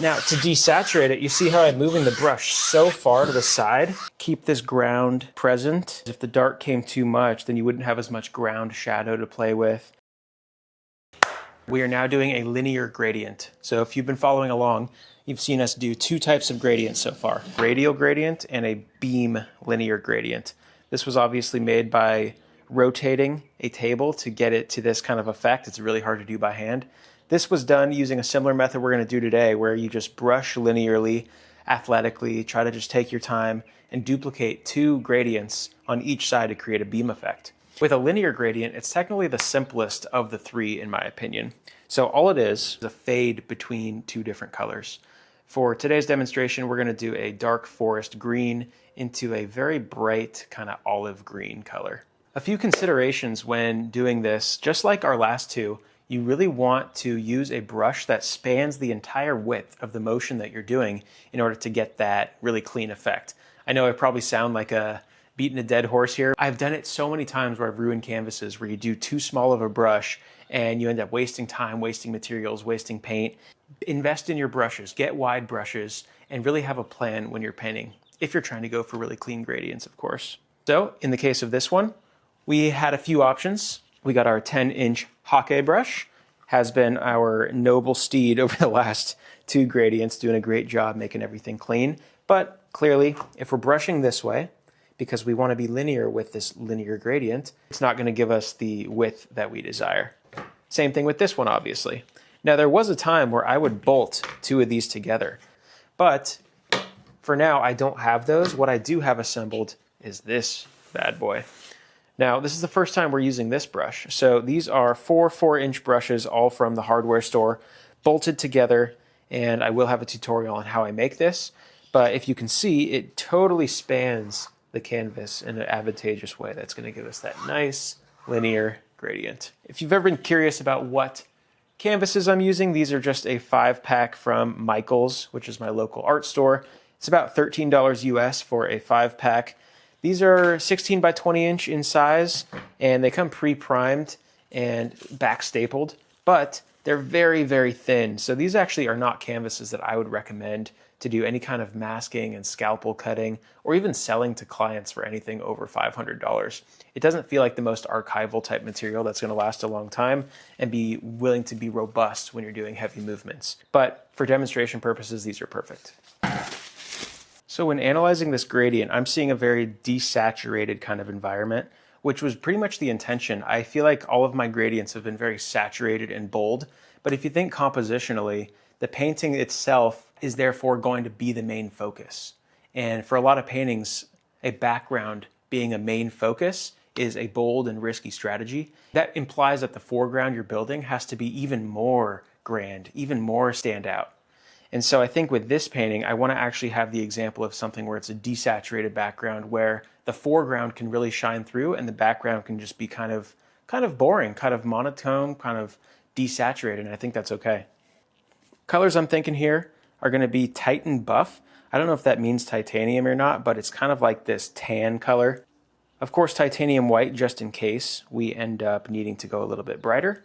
Now, to desaturate it, you see how I'm moving the brush so far to the side? Keep this ground present. If the dark came too much, then you wouldn't have as much ground shadow to play with. We are now doing a linear gradient. So if you've been following along, you've seen us do two types of gradients so far. Radial gradient and a beam linear gradient. This was obviously made by rotating a table to get it to this kind of effect. It's really hard to do by hand. This was done using a similar method we're going to do today, where you just brush linearly, athletically, try to just take your time and duplicate two gradients on each side to create a beam effect. With a linear gradient, it's technically the simplest of the three in my opinion. So all it is a fade between two different colors. For today's demonstration, we're going to do a dark forest green into a very bright kind of olive green color. A few considerations when doing this, just like our last two, you really want to use a brush that spans the entire width of the motion that you're doing in order to get that really clean effect. I know I probably sound like a beating a dead horse here. I've done it so many times where I've ruined canvases where you do too small of a brush and you end up wasting time, wasting materials, wasting paint. Invest in your brushes, get wide brushes, and really have a plan when you're painting, if you're trying to go for really clean gradients, of course. So in the case of this one, we had a few options. We got our 10-inch Hake brush, has been our noble steed over the last two gradients, doing a great job making everything clean. But clearly, if we're brushing this way, because we want to be linear with this linear gradient, it's not going to give us the width that we desire. Same thing with this one, obviously. Now, there was a time where I would bolt two of these together, but for now, I don't have those. What I do have assembled is this bad boy. Now, this is the first time we're using this brush. So these are four 4-inch brushes, all from the hardware store, bolted together, and I will have a tutorial on how I make this. But if you can see, it totally spans the canvas in an advantageous way. That's going to give us that nice linear gradient. If you've ever been curious about what canvases I'm using, these are just a 5-pack from Michael's, which is my local art store. It's about $13 US for a 5-pack. These are 16 by 20 inch in size, and they come pre-primed and back stapled, but they're very, very thin. So these actually are not canvases that I would recommend to do any kind of masking and scalpel cutting, or even selling to clients for anything over $500. It doesn't feel like the most archival type material that's going to last a long time and be willing to be robust when you're doing heavy movements. But for demonstration purposes, these are perfect. So when analyzing this gradient, I'm seeing a very desaturated kind of environment, which was pretty much the intention. I feel like all of my gradients have been very saturated and bold, but if you think compositionally, the painting itself is therefore going to be the main focus. And for a lot of paintings, a background being a main focus is a bold and risky strategy. That implies that the foreground you're building has to be even more grand, even more standout. And so I think with this painting, I want to actually have the example of something where it's a desaturated background where the foreground can really shine through and the background can just be kind of boring, kind of monotone, kind of desaturated, and I think that's okay. Colors I'm thinking here are going to be Titan Buff. I don't know if that means titanium or not, but it's kind of like this tan color. Of course, titanium white, just in case we end up needing to go a little bit brighter.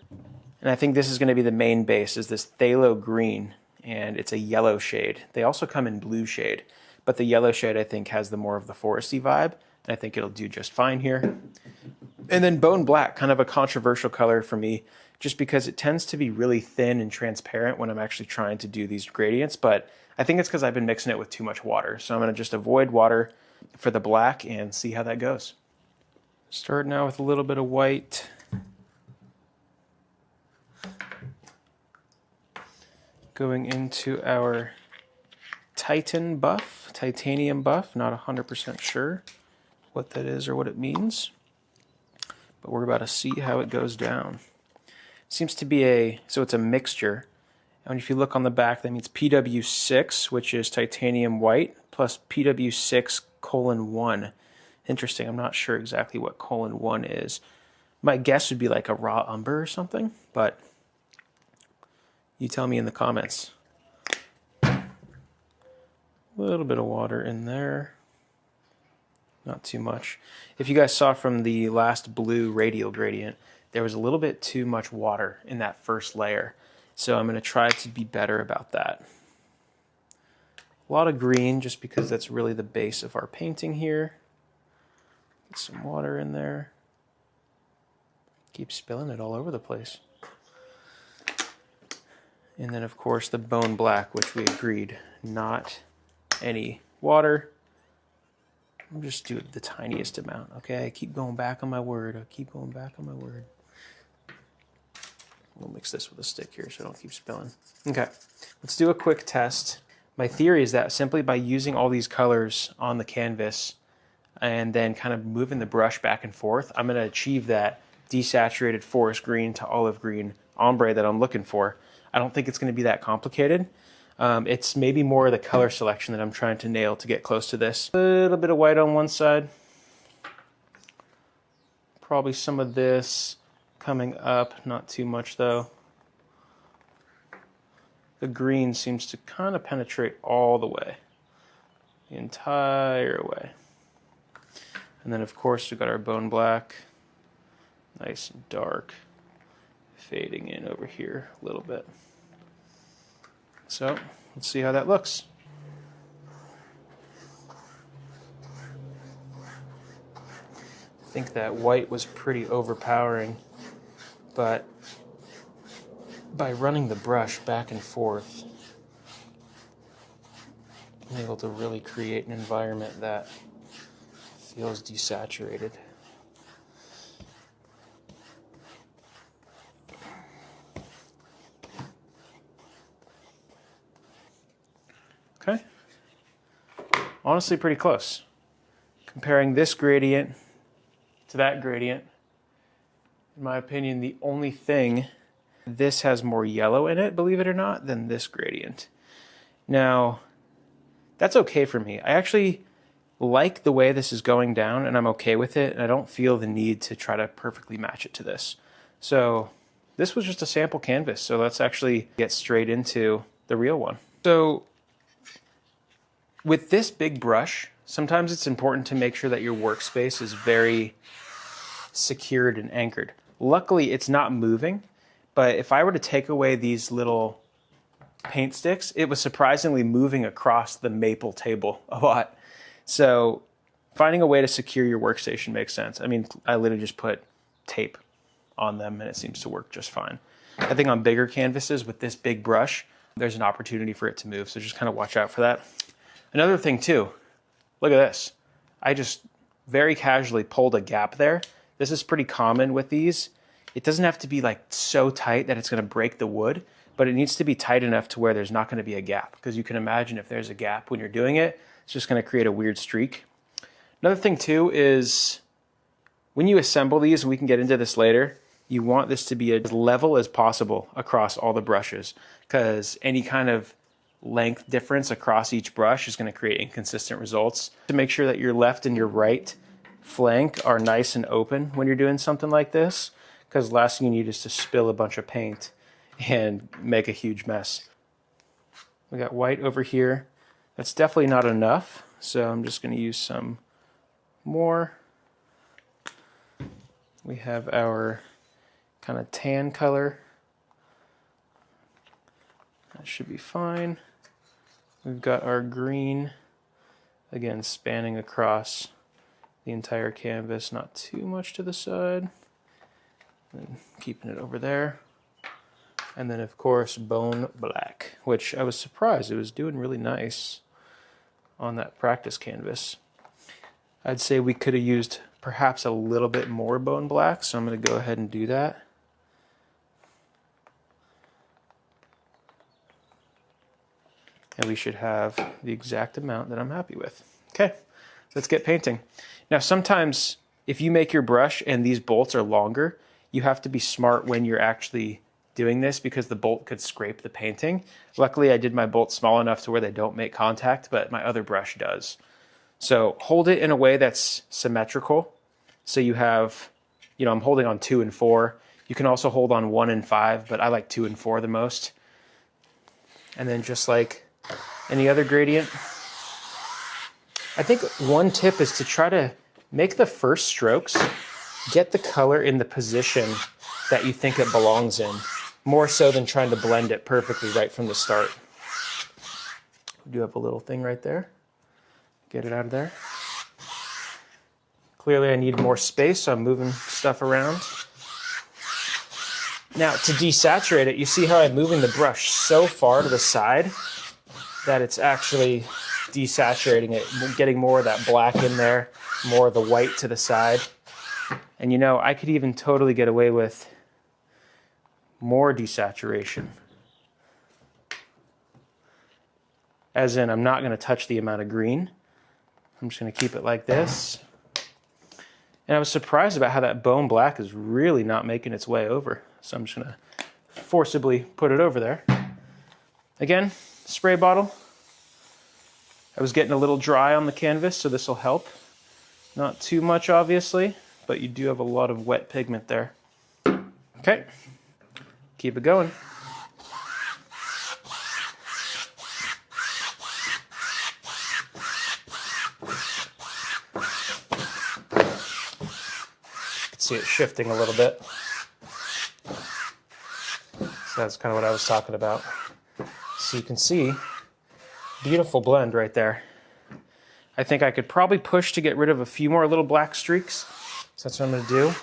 And I think this is going to be the main base, is this phthalo green, and it's a yellow shade. They also come in blue shade, but the yellow shade I think has the more of the foresty vibe, and I think it'll do just fine here. And then bone black, kind of a controversial color for me, just because it tends to be really thin and transparent when I'm actually trying to do these gradients, but I think it's because I've been mixing it with too much water. So I'm going to just avoid water for the black and see how that goes. Start now with a little bit of white. Going into our titanium buff, not 100% sure what that is or what it means, but we're about to see how it goes down. Seems to be so it's a mixture, and if you look on the back, that means PW6, which is titanium white, plus PW6:1. Interesting, I'm not sure exactly what :1 is. My guess would be like a raw umber or something, but you tell me in the comments. A little bit of water in there. Not too much. If you guys saw from the last blue radial gradient, there was a little bit too much water in that first layer. So I'm going to try to be better about that. A lot of green, just because that's really the base of our painting here. Get some water in there. Keep spilling it all over the place. And then, of course, the bone black, which we agreed, not any water. I'm just doing the tiniest amount, okay? I keep going back on my word. I keep going back on my word. We'll mix this with a stick here so I don't keep spilling. Okay, let's do a quick test. My theory is that simply by using all these colors on the canvas and then kind of moving the brush back and forth, I'm going to achieve that desaturated forest green to olive green ombre that I'm looking for. I don't think it's going to be that complicated. It's maybe more the color selection that I'm trying to nail to get close to this. A little bit of white on one side. Probably some of this coming up, not too much though. The green seems to kind of penetrate all the way, the entire way. And then of course we've got our bone black, nice and dark, fading in over here a little bit. So let's see how that looks. I think that white was pretty overpowering, but by running the brush back and forth, I'm able to really create an environment that feels desaturated. Okay, honestly pretty close. Comparing this gradient to that gradient, in my opinion, the only thing, this has more yellow in it, believe it or not, than this gradient. Now, that's okay for me. I actually like the way this is going down, and I'm okay with it, and I don't feel the need to try to perfectly match it to this. So this was just a sample canvas, so let's actually get straight into the real one. So with this big brush, sometimes it's important to make sure that your workspace is very secured and anchored. Luckily, it's not moving, but if I were to take away these little paint sticks, it was surprisingly moving across the maple table a lot. So finding a way to secure your workstation makes sense. I mean, I literally just put tape on them and it seems to work just fine. I think on bigger canvases with this big brush, there's an opportunity for it to move, so just kind of watch out for that. Another thing too, look at this. I just very casually pulled a gap there. This is pretty common with these. It doesn't have to be like so tight that it's going to break the wood, but it needs to be tight enough to where there's not going to be a gap, because you can imagine if there's a gap when you're doing it, it's just going to create a weird streak. Another thing too is when you assemble these, and we can get into this later, you want this to be as level as possible across all the brushes, because any kind of length difference across each brush is going to create inconsistent results. To make sure that your left and your right flank are nice and open when you're doing something like this, because the last thing you need is to spill a bunch of paint and make a huge mess. We got white over here. That's definitely not enough, so I'm just going to use some more. We have our kind of tan color. That should be fine. We've got our green, again, spanning across the entire canvas, not too much to the side. And keeping it over there. And then, of course, bone black, which I was surprised it was doing really nice on that practice canvas. I'd say we could have used perhaps a little bit more bone black, so I'm going to go ahead and do that. And we should have the exact amount that I'm happy with. Okay, let's get painting. Now, sometimes if you make your brush and these bolts are longer, you have to be smart when you're actually doing this, because the bolt could scrape the painting. Luckily, I did my bolt small enough to where they don't make contact, but my other brush does. So hold it in a way that's symmetrical. So you have, you know, I'm holding on 2 and 4. You can also hold on 1 and 5, but I like 2 and 4 the most. And then just like any other gradient, I think one tip is to try to make the first strokes, get the color in the position that you think it belongs in, more so than trying to blend it perfectly right from the start. We do have a little thing right there. Get it out of there. Clearly I need more space, so I'm moving stuff around. Now to desaturate it, you see how I'm moving the brush so far to the side that it's actually desaturating it, getting more of that black in there, more of the white to the side. And you know, I could even totally get away with more desaturation. As in, I'm not going to touch the amount of green. I'm just going to keep it like this. And I was surprised about how that bone black is really not making its way over. So I'm just going to forcibly put it over there. Again, spray bottle. I was getting a little dry on the canvas, so this will help. Not too much, obviously, but you do have a lot of wet pigment there. Okay, keep it going. See it shifting a little bit. So that's kind of what I was talking about. So you can see, beautiful blend right there. I think I could probably push to get rid of a few more little black streaks. So that's what I'm going to do.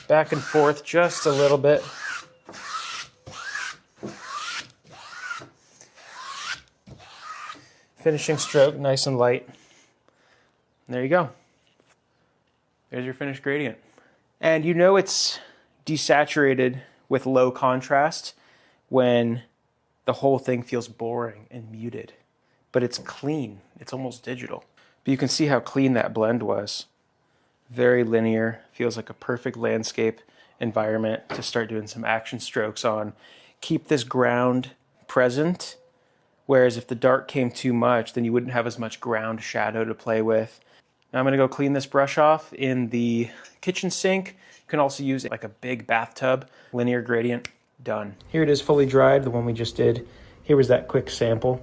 Back and forth just a little bit. Finishing stroke, nice and light. And there you go. There's your finished gradient. And you know it's desaturated with low contrast when the whole thing feels boring and muted. But it's clean. It's almost digital. But you can see how clean that blend was. Very linear. Feels like a perfect landscape environment to start doing some action strokes on. Keep this ground present. Whereas if the dark came too much, then you wouldn't have as much ground shadow to play with. Now I'm going to go clean this brush off in the kitchen sink. You can also use like a big bathtub. Linear gradient, done. Here it is fully dried, the one we just did. Here was that quick sample.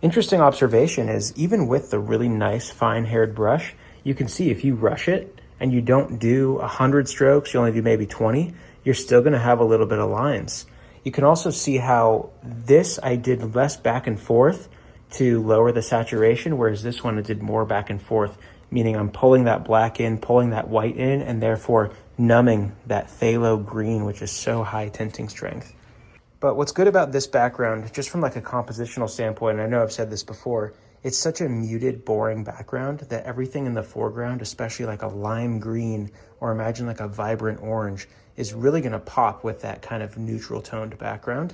Interesting observation is even with the really nice fine-haired brush, you can see if you rush it and you don't do 100 strokes, you only do maybe 20, you're still going to have a little bit of lines. You can also see how this I did less back and forth to lower the saturation, whereas this one I did more back and forth, meaning I'm pulling that black in, pulling that white in, and therefore numbing that phthalo green, which is so high tinting strength. But what's good about this background, just from like a compositional standpoint, and I know I've said this before, it's such a muted, boring background that everything in the foreground, especially like a lime green, or imagine like a vibrant orange, is really gonna pop with that kind of neutral toned background.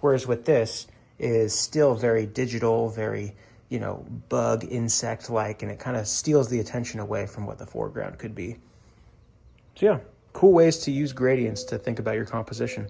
Whereas with this is still very digital, very, you know, bug, insect-like, and it kind of steals the attention away from what the foreground could be. So yeah, cool ways to use gradients to think about your composition.